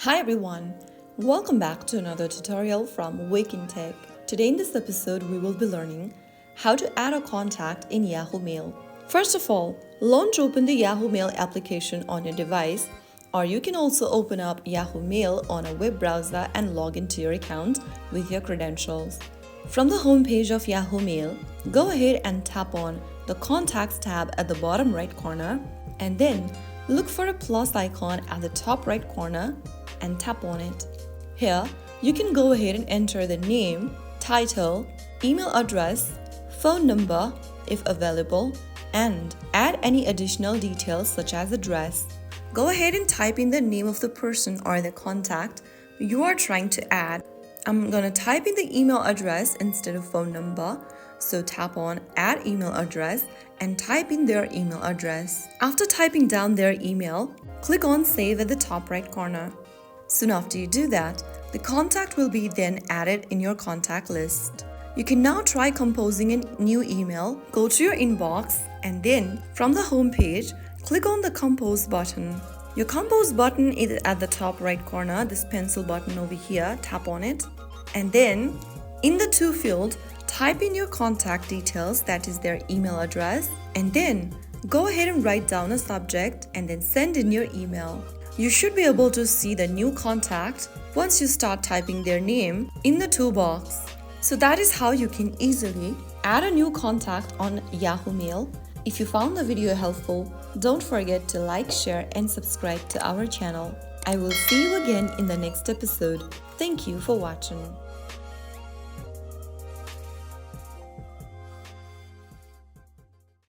Hi everyone, welcome back to another tutorial from Wake&Tech. Today in this episode we will be learning how to add a contact in Yahoo Mail. First of all, launch open the Yahoo Mail application on your device, or you can also open up Yahoo Mail on a web browser and log into your account with your credentials. From the home page of Yahoo Mail, go ahead and tap on the Contacts tab at the bottom right corner, and then look for a plus icon at the top right corner and tap on it. Here, you can go ahead and enter the name, title, email address, phone number if available, and add any additional details such as address. Go ahead and type in the name of the person or the contact you are trying to add. I'm gonna type in the email address instead of phone number, so tap on Add Email Address and type in their email address. After typing down their email, click on Save at the top right corner. Soon after you do that, the contact will be then added in your contact list. You can now try composing a new email. Go to your inbox and then from the home page, click on the Compose button. Your Compose button is at the top right corner, this pencil button over here, tap on it. And then in the to field, type in your contact details, that is their email address, and then go ahead and write down a subject and then send in your email. You should be able to see the new contact once you start typing their name in the toolbox. So that is how you can easily add a new contact on Yahoo Mail. If you found the video helpful, don't forget to like, share, and subscribe to our channel. I will see you again in the next episode. Thank you for watching.